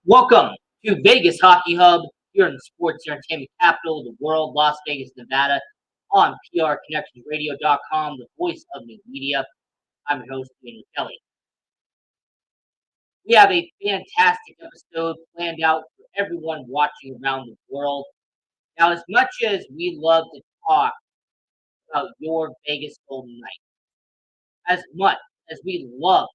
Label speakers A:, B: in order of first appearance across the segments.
A: Welcome to Vegas Hockey Hub here in the sports entertainment capital of the world, Las Vegas, Nevada, on PRConnectionsRadio.com, the voice of new media. I'm your host, Ian Kelly. We have a fantastic episode planned out for everyone watching around the world. Now, as much as we love to talk about your Vegas Golden Knights, as much as we love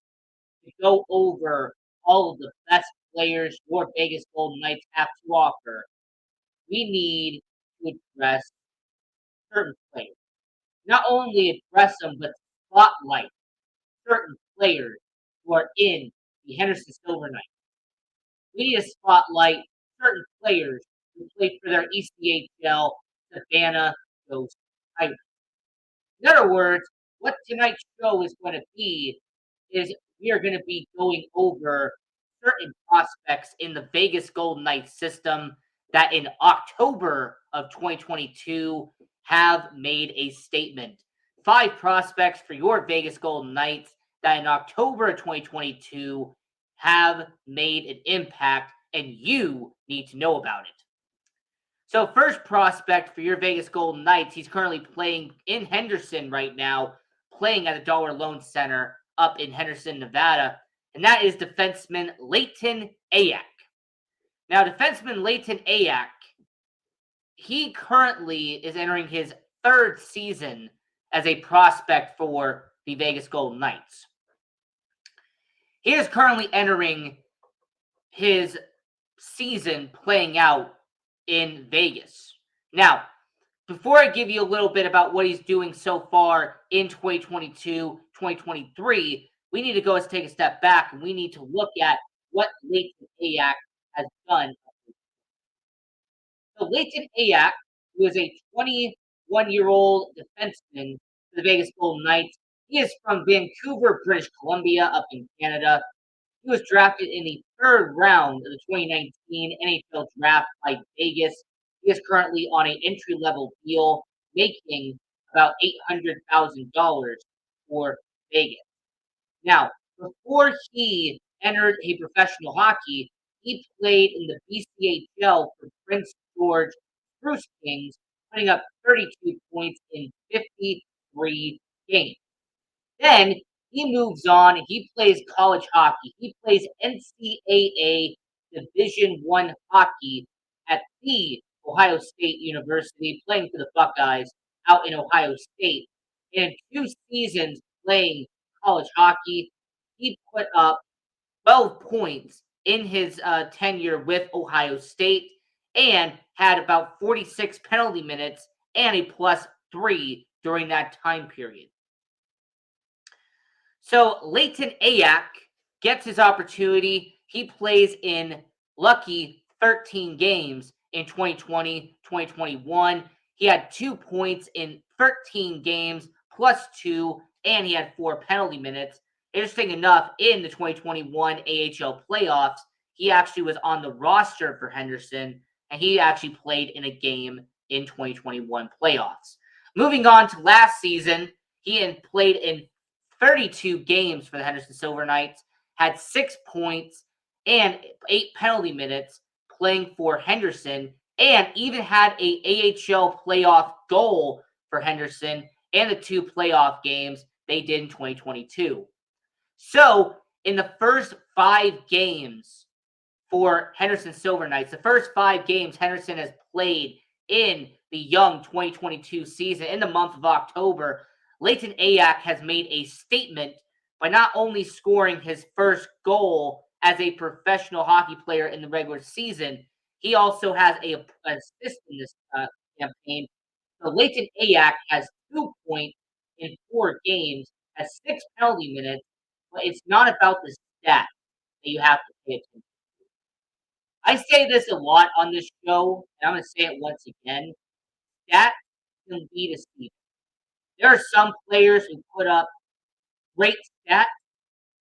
A: to go over all of the best players your Vegas Golden Knights have to offer, we need to address certain players. Not only address them, but spotlight certain players who are in the Henderson Silver Knights. We need to spotlight certain players who played for their ECHL Savannah Ghost Pirates. In other words, what tonight's show is going to be is we are going to be going over certain prospects in the Vegas Golden Knights system that in October of 2022 have made a statement. 5 prospects for your Vegas Golden Knights that in October of 2022 have made an impact and you need to know about it. So, first prospect for your Vegas Golden Knights, he's currently playing in Henderson right now, playing at the Dollar Loan Center up in Henderson, Nevada, and that is defenseman Leighton Ayak. Now, defenseman Leighton Ayak, he currently is entering his 3rd season as a prospect for the Vegas Golden Knights. He is currently entering his season playing out in Vegas. Now, before I give you a little bit about what he's doing so far in 2022, 2023, we need to go and take a step back and we need to look at what Leighton Ayak has done. So Leighton Ayak, who is a 21-year-old defenseman for the Vegas Golden Knights, he is from Vancouver, British Columbia, up in Canada. He was drafted in the 3rd round of the 2019 NHL draft by Vegas. He is currently on an entry-level deal, making about $800,000 for Vegas. Now, before he entered a professional hockey, he played in the BCHL for Prince George Spruce Kings, putting up 32 points in 53 games. Then he moves on and he plays college hockey. He plays NCAA Division I hockey at the Ohio State University, playing for the Buckeyes out in Ohio State. In 2 seasons playing college hockey, he put up 12 points in his tenure with Ohio State and had about 46 penalty minutes and a +3 during that time period. So Leighton Ayak gets his opportunity. He plays in lucky 13 games in 2020, 2021. He had 2 points in 13 games +2, and he had 4 penalty minutes. Interesting enough, in the 2021 AHL playoffs, he actually was on the roster for Henderson, and he actually played in a game in 2021 playoffs. Moving on to last season, he had played in 32 games for the Henderson Silver Knights, had 6 points and 8 penalty minutes playing for Henderson, and even had a AHL playoff goal for Henderson and the 2 playoff games they did in 2022. So, in the first 5 games for Henderson Silver Knights, the first 5 games Henderson has played in the young 2022 season in the month of October, Leighton Ayak has made a statement by not only scoring his first goal as a professional hockey player in the regular season, he also has an assist in this campaign. So Leighton Ayak has 2 points in 4 games, has 6 penalty minutes, but it's not about the stats that you have to pay attention to. I say this a lot on this show, and I'm going to say it once again. Stats can be deceiving. There are some players who put up great stats,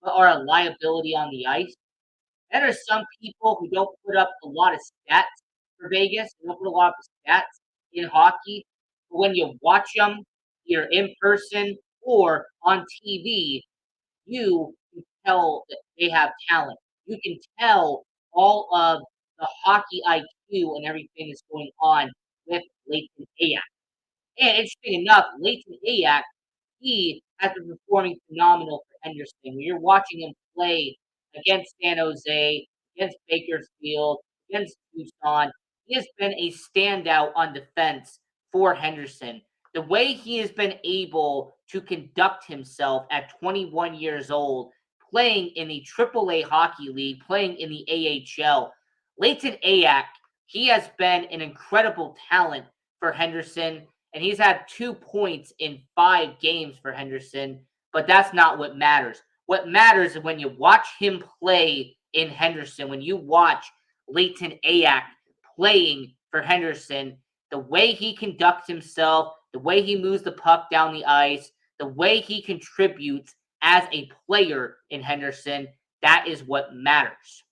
A: but are a liability on the ice. Then there are some people who don't put up a lot of stats for Vegas. They don't put a lot of stats in hockey. But when you watch them, either in person or on TV, you can tell that they have talent. You can tell all of the hockey IQ and everything that's going on with Leighton Ayak. And interesting enough, Leighton Ayak, he has been performing phenomenal for Henderson. When you're watching him play against San Jose, against Bakersfield, against Tucson, he has been a standout on defense for Henderson. The way he has been able to conduct himself at 21 years old, playing in the AAA Hockey League, playing in the AHL, Leighton Ayak, he has been an incredible talent for Henderson, and he's had 2 points in 5 games for Henderson, but that's not what matters. What matters is when you watch him play in Henderson, when you watch Leighton Ayak playing for Henderson, the way he conducts himself, the way he moves the puck down the ice, the way he contributes as a player in Henderson, that is what matters.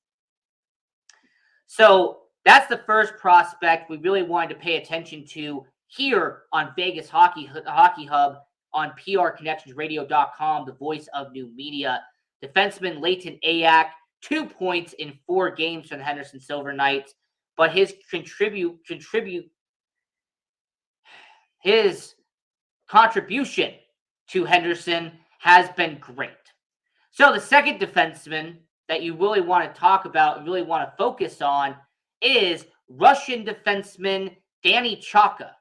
A: So that's the first prospect we really wanted to pay attention to here on Vegas Hockey Hub on PRConnectionsRadio.com, the voice of new media. Defenseman Leighton Ayak, 2 points in 4 games for the Henderson Silver Knights, but his contribution to Henderson has been great. So the second defenseman that you really want to talk about and really want to focus on is Russian defenseman Danny Chaka.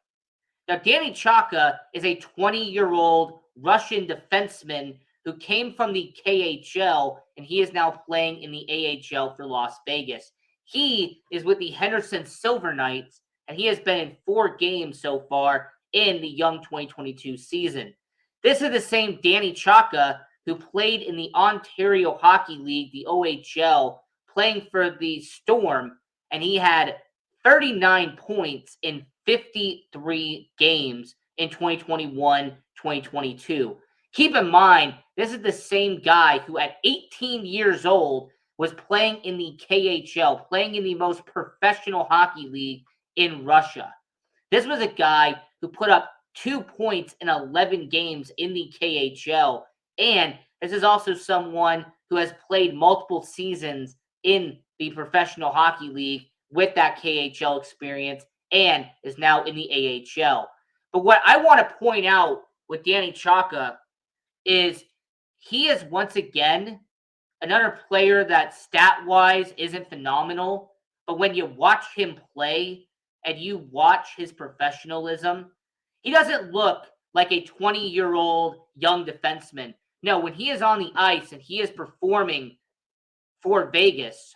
A: Now, Danny Chaka is a 20-year-old Russian defenseman who came from the KHL, and he is now playing in the AHL for Las Vegas. He is with the Henderson Silver Knights, and he has been in 4 games so far in the young 2022 season. This is the same Danny Chaka who played in the Ontario Hockey League, the OHL, playing for the Storm, and he had 39 points in 53 games in 2021-2022. Keep in mind, this is the same guy who at 18 years old was playing in the KHL, playing in the most professional hockey league in Russia. This was a guy who put up 2 points in 11 games in the KHL, and this is also someone who has played multiple seasons in the professional hockey league with that KHL experience and is now in the AHL. But what I want to point out with Danny Chaka is he is once again another player that stat-wise isn't phenomenal, but when you watch him play and you watch his professionalism, he doesn't look like a 20-year-old young defenseman. No, when he is on the ice and he is performing for Vegas,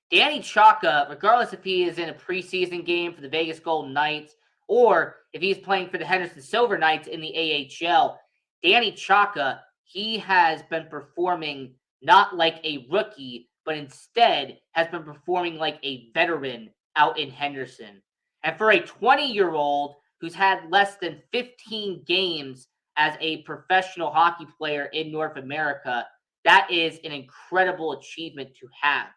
A: Danny Chaka, regardless if he is in a preseason game for the Vegas Golden Knights or if he's playing for the Henderson Silver Knights in the AHL, Danny Chaka, he has been performing not like a rookie, but instead has been performing like a veteran out in Henderson. And for a 20-year-old who's had less than 15 games as a professional hockey player in North America, that is an incredible achievement to have.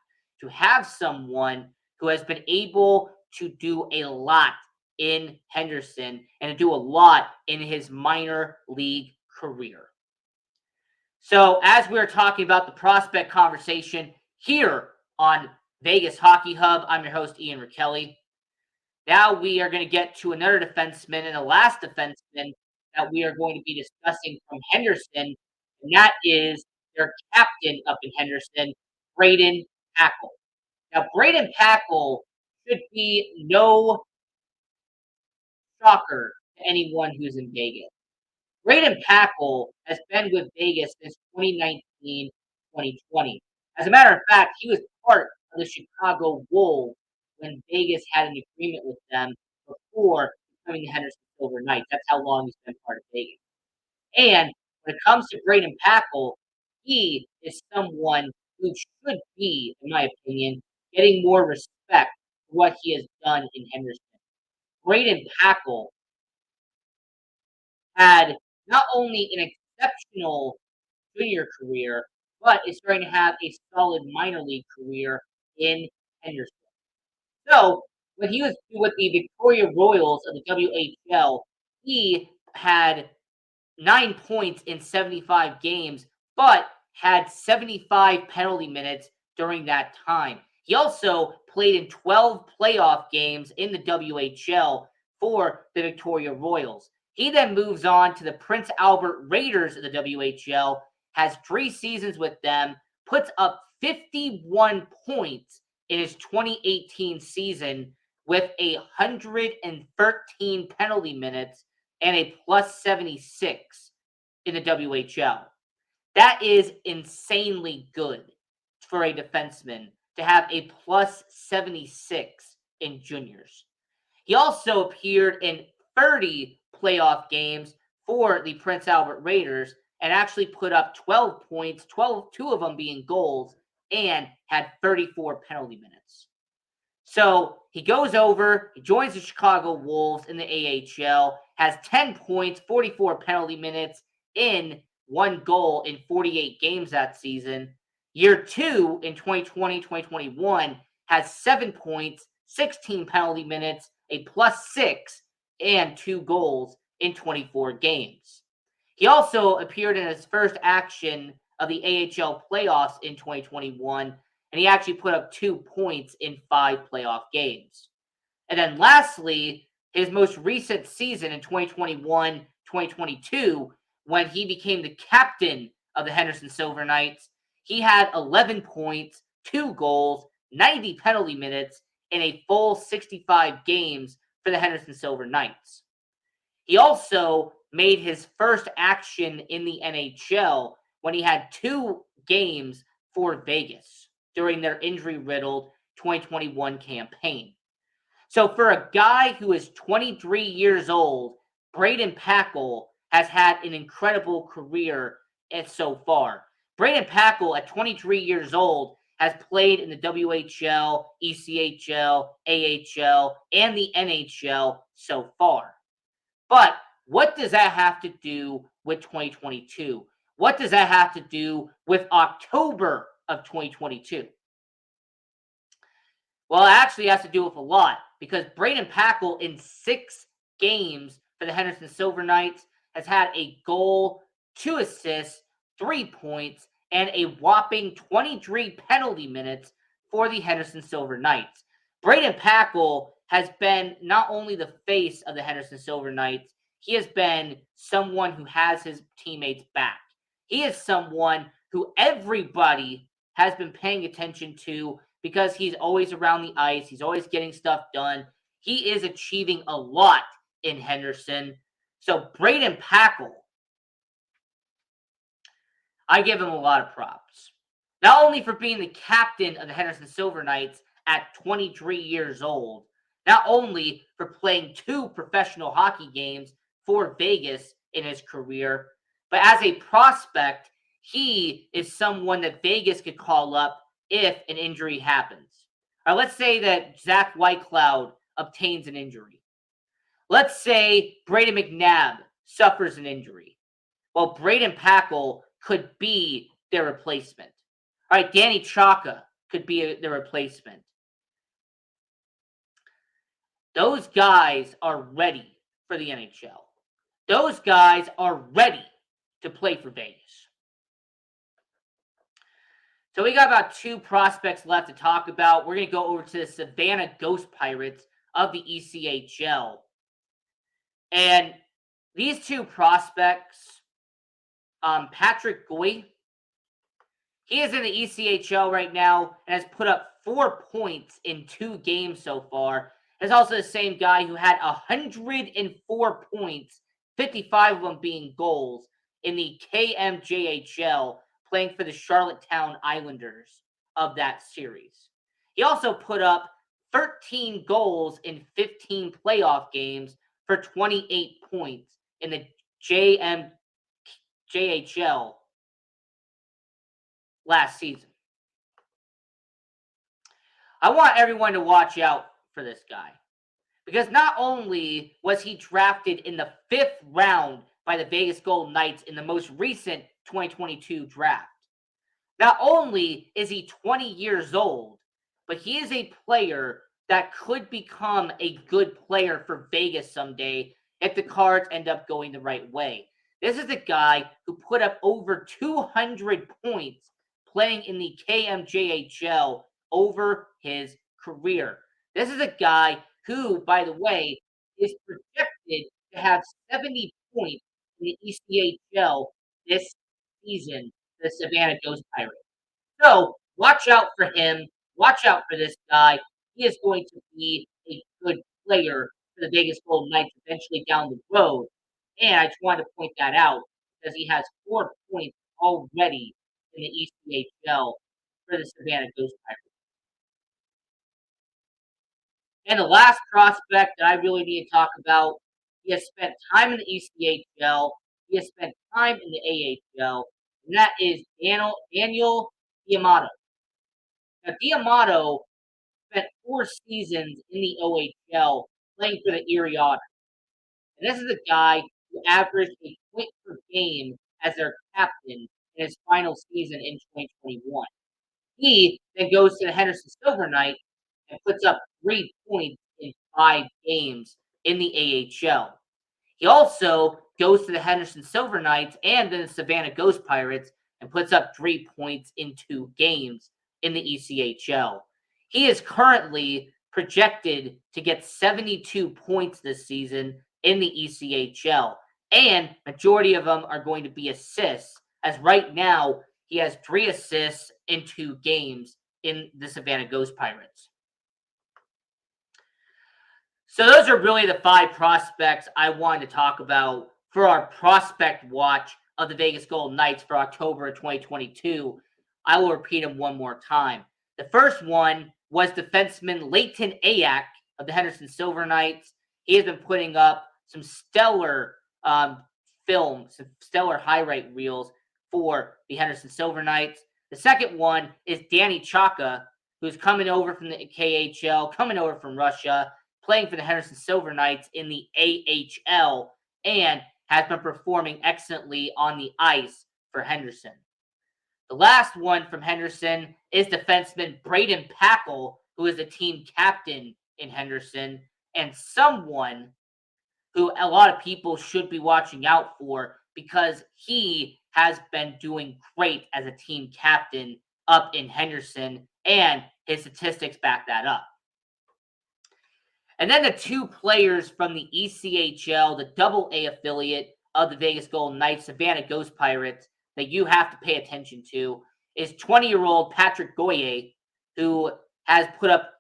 A: To have someone who has been able to do a lot in Henderson and to do a lot in his minor league career. So, as we're talking about the prospect conversation here on Vegas Hockey Hub, I'm your host, Ian Rachiele. Now we are going to get to another defenseman and the last defenseman that we are going to be discussing from Henderson, and that is their captain up in Henderson, Braden Packle. Now, Braden Packle should be no shocker to anyone who's in Vegas. Braden Packle has been with Vegas since 2019, 2020. As a matter of fact, he was part of the Chicago Wolves when Vegas had an agreement with them before becoming the Henderson Silver Knights. That's how long he's been part of Vegas. And when it comes to Braden Packle, he is someone who should be, in my opinion, getting more respect for what he has done in Henderson. Braden Packle had not only an exceptional junior career, but is starting to have a solid minor league career in Henderson. So when he was with the Victoria Royals of the WHL, he had 9 points in 75 games, but had 75 penalty minutes during that time. He also played in 12 playoff games in the WHL for the Victoria Royals. He then moves on to the Prince Albert Raiders of the WHL, has 3 seasons with them, puts up 51 points in his 2018 season with 113 penalty minutes and a plus 76 in the WHL. That is insanely good for a defenseman to have a plus 76 in juniors. He also appeared in 30 playoff games for the Prince Albert Raiders and actually put up 12 points, two of them being goals, and had 34 penalty minutes. So he goes over, he joins the Chicago Wolves in the AHL, has 10 points, 44 penalty minutes, in 1 goal in 48 games that season. Year 2 in 2020-2021 has 7 points, 16 penalty minutes, a plus 6, and 2 goals in 24 games. He also appeared in his first action of the AHL playoffs in 2021, and he actually put up 2 points in 5 playoff games. And then lastly, his most recent season in 2021-2022, when he became the captain of the Henderson Silver Knights, he had 11 points, 2 goals, 90 penalty minutes in a full 65 games for the Henderson Silver Knights. He also made his first action in the NHL when he had 2 games for Vegas during their injury-riddled 2021 campaign. So for a guy who is 23 years old, Braden Packle has had an incredible career so far. Braden Packle, at 23 years old, has played in the WHL, ECHL, AHL, and the NHL so far. But what does that have to do with 2022? What does that have to do with October of 2022? Well, it actually has to do with a lot, because Braden Packle in 6 games for the Henderson Silver Knights has had a goal, 2 assists, 3 points, and a whopping 23 penalty minutes for the Henderson Silver Knights. Braden Packle has been not only the face of the Henderson Silver Knights, he has been someone who has his teammates back. He is someone who everybody has been paying attention to because he's always around the ice. He's always getting stuff done. He is achieving a lot in Henderson. So Braden Packle, I give him a lot of props. Not only for being the captain of the Henderson Silver Knights at 23 years old, not only for playing 2 professional hockey games for Vegas in his career, but as a prospect, he is someone that Vegas could call up if an injury happens. Or let's say that Zach Whitecloud obtains an injury. Let's say Braden McNabb suffers an injury. Well, Braden Packle could be their replacement. All right, Danny Chaka could be their replacement. Those guys are ready for the NHL. Those guys are ready to play for Vegas. So we got about 2 prospects left to talk about. We're going to go over to the Savannah Ghost Pirates of the ECHL. And these 2 prospects, Patrick Goy, he is in the ECHL right now and has put up 4 points in 2 games so far. Is also the same guy who had 104 points, 55 of them being goals, in the KMJHL, playing for the Charlottetown Islanders of that series. He also put up 13 goals in 15 playoff games for 28 points in the JHL last season. I want everyone to watch out for this guy, because not only was he drafted in the 5th round by the Vegas Golden Knights in the most recent 2022 draft, not only is he 20 years old, but he is a player that could become a good player for Vegas someday if the Cards end up going the right way. This is a guy who put up over 200 points playing in the KMJHL over his career. This is a guy who, by the way, is projected to have 70 points in the ECHL this season, the Savannah Ghost Pirates. So watch out for him. Watch out for this guy. He is going to be a good player for the Vegas Golden Knights eventually down the road. And I just wanted to point that out because he has 4 points already in the ECHL for the Savannah Ghost Pirates. And the last prospect that I really need to talk about, he has spent time in the ECHL, he has spent time in the AHL, and that is Daniel Diamato. Now, Diamato spent 4 seasons in the OHL playing for the Erie Otters. And this is a guy who averaged a point per game as their captain in his final season in 2021. He then goes to the Henderson Silver Knights and puts up 3 points in 5 games in the AHL. He also goes to the Henderson Silver Knights and then the Savannah Ghost Pirates and puts up 3 points in 2 games in the ECHL. He is currently projected to get 72 points this season in the ECHL, and majority of them are going to be assists, as right now he has 3 assists in 2 games in the Savannah Ghost Pirates. So those are really the 5 prospects I wanted to talk about for our prospect watch of the Vegas Golden Knights for October of 2022. I will repeat them one more time. The first one was defenseman Leighton Ayak of the Henderson Silver Knights. He has been putting up some stellar film, some stellar highlight reels for the Henderson Silver Knights. The second one is Danny Chaka, who's coming over from the KHL, coming over from Russia, playing for the Henderson Silver Knights in the AHL, and has been performing excellently on the ice for Henderson. The last one from Henderson is defenseman Braden Packle, who is the team captain in Henderson, and someone who a lot of people should be watching out for because he has been doing great as a team captain up in Henderson, and his statistics back that up. And then the 2 players from the ECHL, the Double A affiliate of the Vegas Golden Knights, Savannah Ghost Pirates, that you have to pay attention to is 20-year-old Patrick Goyer, who has put up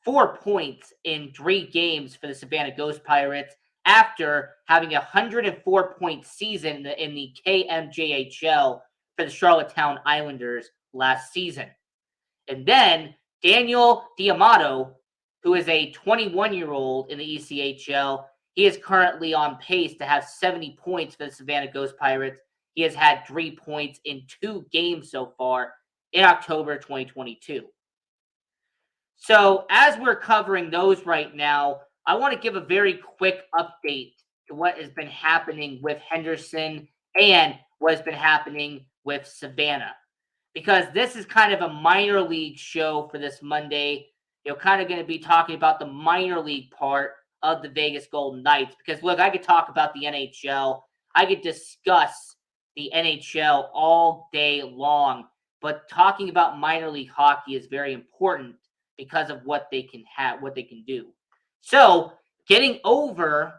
A: 4 points in 3 games for the Savannah Ghost Pirates after having a 104-point season in the KMJHL for the Charlottetown Islanders last season. And then Daniel Diamato, who is a 21-year-old in the ECHL. He is currently on pace to have 70 points for the Savannah Ghost Pirates. He has had 3 points in 2 games so far in October 2022. So as we're covering those right now, I want to give a very quick update to what has been happening with Henderson and what has been happening with Savannah. Because this is kind of a minor league show for this Monday. You're kind of going to be talking about the minor league part of the Vegas Golden Knights. Because, look, I could talk about the NHL. I could discuss the NHL all day long. But talking about minor league hockey is very important because of what they can have, what they can do. So, getting over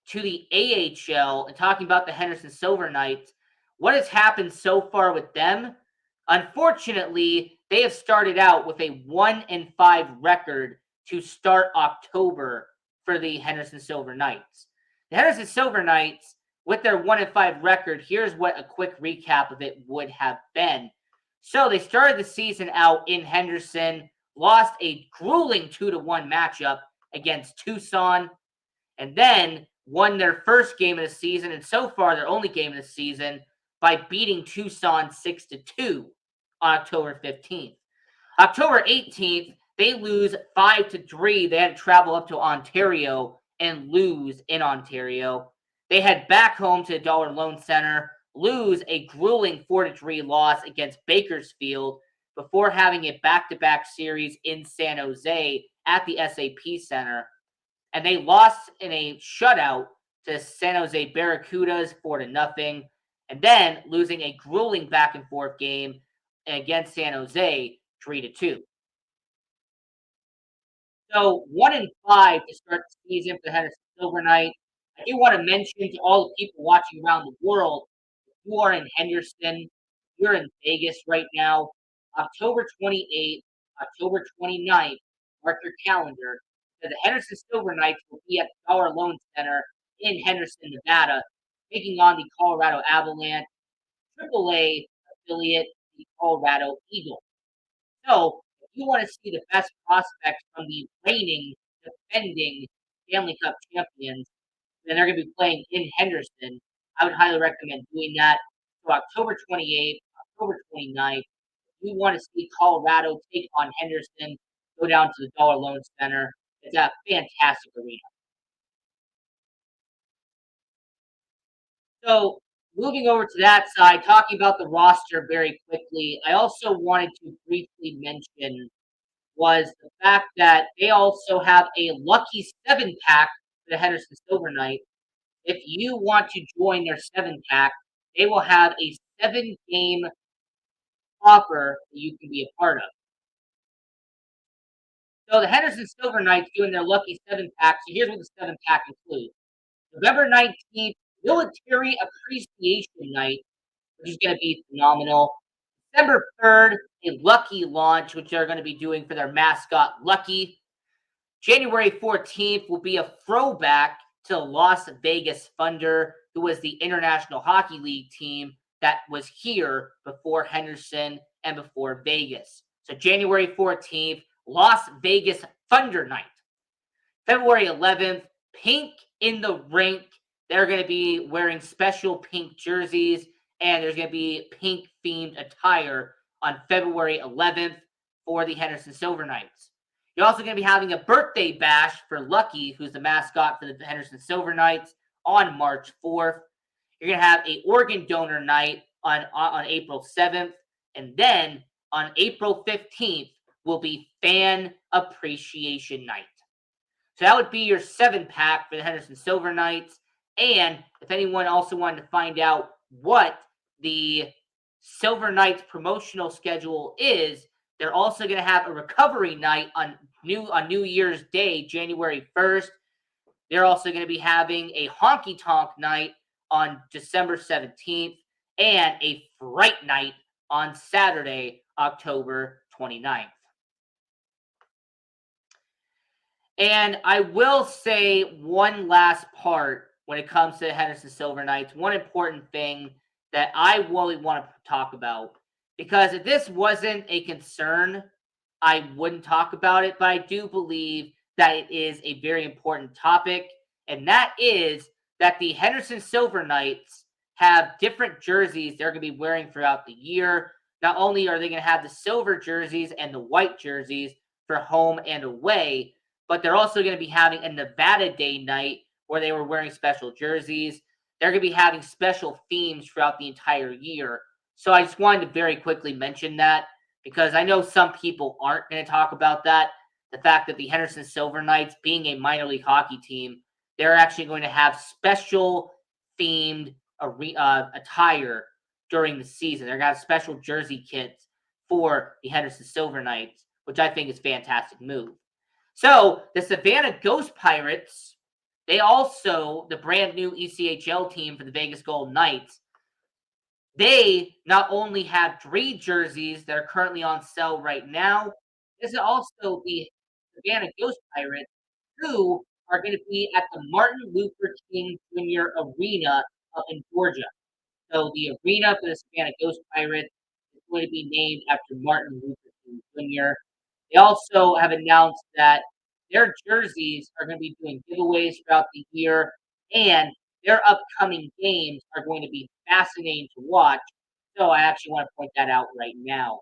A: to the AHL and talking about the Henderson Silver Knights, what has happened so far with them? Unfortunately, they have started out with a 1-5 record to start October for the Henderson Silver Knights. The Henderson Silver Knights, with their 1-5 record, here's what a quick recap of it would have been. So they started the season out in Henderson, lost a grueling 2-1 matchup against Tucson, and then won their first game of the season, and so far their only game of the season, by beating Tucson 6-2 on October 15th. October 18th, they lose 5-3. They had to travel up to Ontario and lose in Ontario. They head back home to the Dollar Loan Center, lose a grueling 4-3 loss against Bakersfield before having a back-to-back series in San Jose at the SAP Center. And they lost in a shutout to San Jose Barracudas 4-0, and then losing a grueling back-and-forth game against San Jose 3-2. So 1-5 to start the season for the Henderson Silver Knights. I do want to mention to all the people watching around the world, if you are in Henderson, you're in Vegas right now, October 28th, October 29th, mark your calendar. The Henderson Silver Knights will be at the Dollar Loan Center in Henderson, Nevada, taking on the Colorado Avalanche, AAA affiliate, the Colorado Eagles. So, if you want to see the best prospects from the reigning, defending Stanley Cup champions, then they're going to be playing in Henderson. I would highly recommend doing that. So, October 28th, October 29th, if you want to see Colorado take on Henderson, go down to the Dollar Loan Center. It's a fantastic arena. So, moving over to that side, talking about the roster very quickly, I also wanted to briefly mention was the fact that they also have a lucky 7 pack for the Henderson Silver Knights. If you want to join their 7 pack, they will have a 7 game offer that you can be a part of. So the Henderson Silver Knights doing their lucky 7 pack. So here's what the 7 pack includes. November 19th, Military Appreciation Night, which is going to be phenomenal. December 3rd, a Lucky launch, which they're going to be doing for their mascot, Lucky. January 14th will be a throwback to the Las Vegas Thunder, who was the International Hockey League team that was here before Henderson and before Vegas. So January 14th, Las Vegas Thunder Night. February 11th, Pink in the Rink. They're going to be wearing special pink jerseys, and there's going to be pink themed attire on February 11th for the Henderson Silver Knights. You're also going to be having a birthday bash for Lucky, who's the mascot for the Henderson Silver Knights, on March 4th. You're going to have a organ donor night on April 7th. And then on April 15th will be Fan Appreciation Night. So that would be your 7 pack for the Henderson Silver Knights. And if anyone also wanted to find out what the Silver Knights promotional schedule is, they're also going to have a recovery night on New Year's Day, January 1st. They're also going to be having a honky tonk night on December 17th and a fright night on Saturday, October 29th. And I will say one last part when it comes to the Henderson Silver Knights. One important thing that I really want to talk about, because if this wasn't a concern, I wouldn't talk about it, but I do believe that it is a very important topic, and that is that the Henderson Silver Knights have different jerseys they're going to be wearing throughout the year. Not only are they going to have the silver jerseys and the white jerseys for home and away, but they're also going to be having a Nevada Day night where they were wearing special jerseys. They're going to be having special themes throughout the entire year. So I just wanted to very quickly mention that, because I know some people aren't going to talk about that. The fact that the Henderson Silver Knights, being a minor league hockey team, they're actually going to have special themed attire during the season. They're going to have special jersey kits for the Henderson Silver Knights, which I think is a fantastic move. So the Savannah Ghost Pirates, they also, the brand new ECHL team for the Vegas Golden Knights, they not only have 3 jerseys that are currently on sale right now, this is also the Savannah Ghost Pirates, who are going to be at the Martin Luther King Jr. Arena up in Georgia. So the arena for the Savannah Ghost Pirates is going to be named after Martin Luther King Jr. They also have announced that their jerseys are going to be doing giveaways throughout the year, and their upcoming games are going to be fascinating to watch. So I actually want to point that out right now.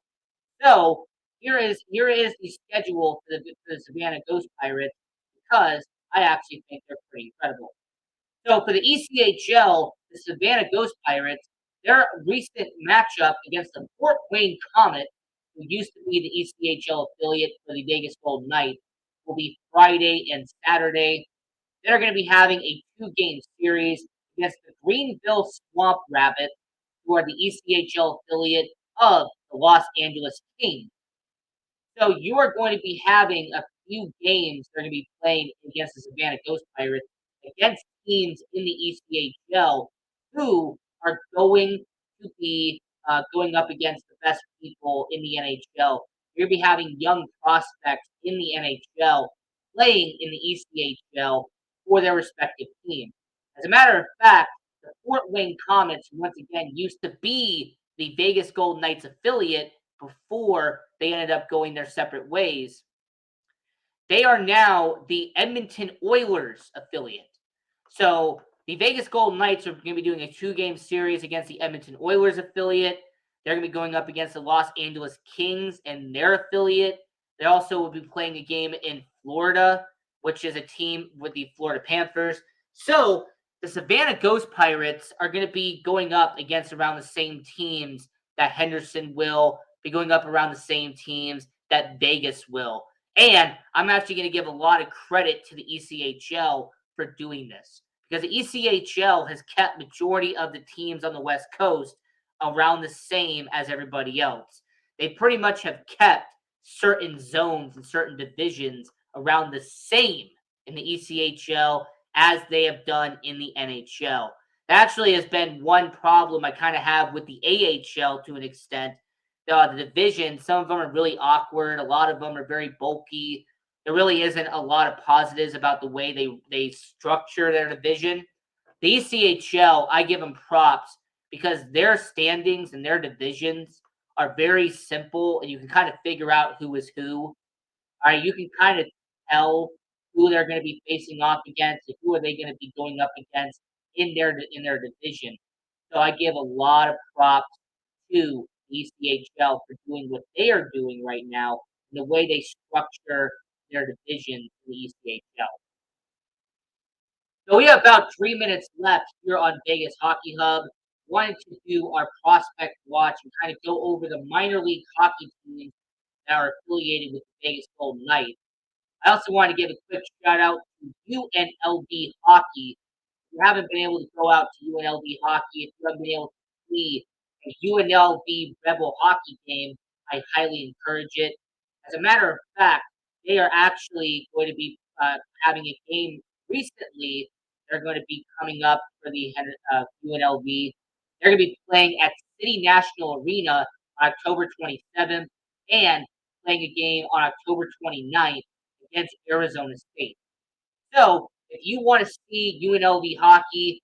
A: So here is the schedule for the Savannah Ghost Pirates, because I actually think they're pretty incredible. So for the ECHL, the Savannah Ghost Pirates, their recent matchup against the Fort Wayne Comet, who used to be the ECHL affiliate for the Vegas Golden Knights, will be Friday and Saturday. They're going to be having a 2-game series against the Greenville Swamp Rabbits, who are the ECHL affiliate of the Los Angeles Kings. So you are going to be having a few games they're going to be playing against the Savannah Ghost Pirates against teams in the ECHL who are going to be going up against the best people in the NHL. You're going to be having young prospects in the NHL playing in the ECHL for their respective teams. As a matter of fact, the Fort Wayne Comets once again used to be the Vegas Golden Knights affiliate before they ended up going their separate ways. They are now the Edmonton Oilers affiliate. So the Vegas Golden Knights are going to be doing a 2-game series against the Edmonton Oilers affiliate. They're going to be going up against the Los Angeles Kings and their affiliate. They also will be playing a game in Florida, which is a team with the Florida Panthers. So the Savannah Ghost Pirates are going to be going up against around the same teams that Henderson will be going up around the same teams that Vegas will. And I'm actually going to give a lot of credit to the ECHL for doing this because the ECHL has kept majority of the teams on the West Coast around the same as everybody else. They pretty much have kept certain zones and certain divisions around the same in the ECHL as they have done in the NHL. That actually has been one problem I kind of have with the AHL to an extent. The division, some of them are really awkward. A lot of them are very bulky. There really isn't a lot of positives about the way they structure their division. The ECHL, I give them props because their standings and their divisions are very simple, and you can kind of figure out who is who. All right, you can kind of tell who they're going to be facing off against, and who are they going to be going up against in their division. So I give a lot of props to the ECHL for doing what they are doing right now, and the way they structure their division in the ECHL. So we have about 3 minutes left here on Vegas Hockey Hub. Wanted to do our prospect watch and kind of go over the minor league hockey teams that are affiliated with the Vegas Golden Knights. I also want to give a quick shout out to UNLV Hockey. If you haven't been able to go out to UNLV Hockey, if you haven't been able to see a UNLV Rebel hockey game, I highly encourage it. As a matter of fact, they are actually going to be having a game recently. They're going to be coming up for the UNLV. They're going to be playing at City National Arena on October 27th and playing a game on October 29th against Arizona State. So, if you want to see UNLV hockey,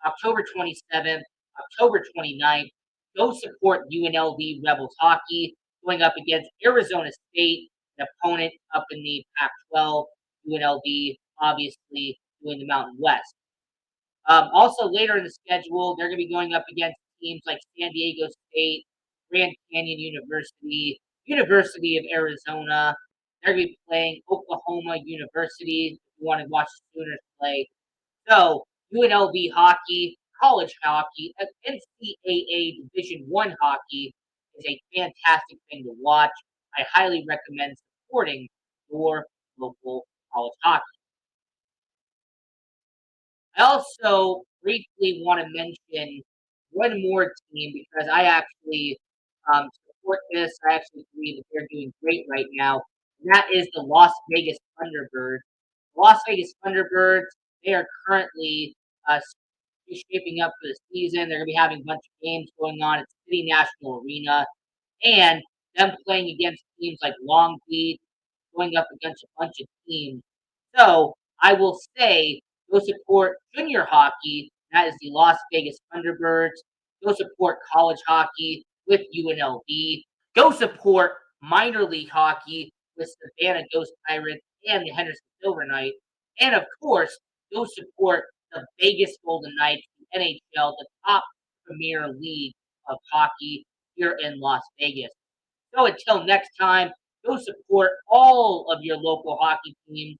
A: October 27th, October 29th, go support UNLV Rebels hockey going up against Arizona State, an opponent up in the Pac-12. UNLV obviously doing the Mountain West. Also, later in the schedule, they're going to be going up against teams like San Diego State, Grand Canyon University, University of Arizona. They're going to be playing Oklahoma University if you want to watch the Sooners play. So, UNLV hockey, college hockey, NCAA Division One hockey is a fantastic thing to watch. I highly recommend supporting your local college hockey. I also briefly want to mention one more team because I actually support this. I actually believe that they're doing great right now. And that is the Las Vegas Thunderbirds. Las Vegas Thunderbirds, they are currently shaping up for the season. They're going to be having a bunch of games going on at City National Arena and them playing against teams like Long Beach, going up against a bunch of teams. So I will say go support junior hockey. That is the Las Vegas Thunderbirds. Go support college hockey with UNLV. Go support minor league hockey with Savannah Ghost Pirates and the Henderson Silver Knights. And of course, go support the Vegas Golden Knights, the NHL, the top premier league of hockey here in Las Vegas. So until next time, go support all of your local hockey teams.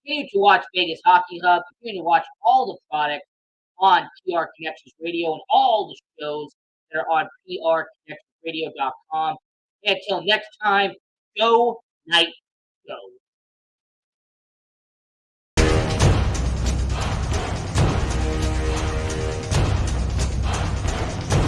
A: Continue to watch Vegas Hockey Hub. Continue to watch all the products on PR Connections Radio and all the shows that are on prconnectionsradio.com. And until next time, go Knights, go.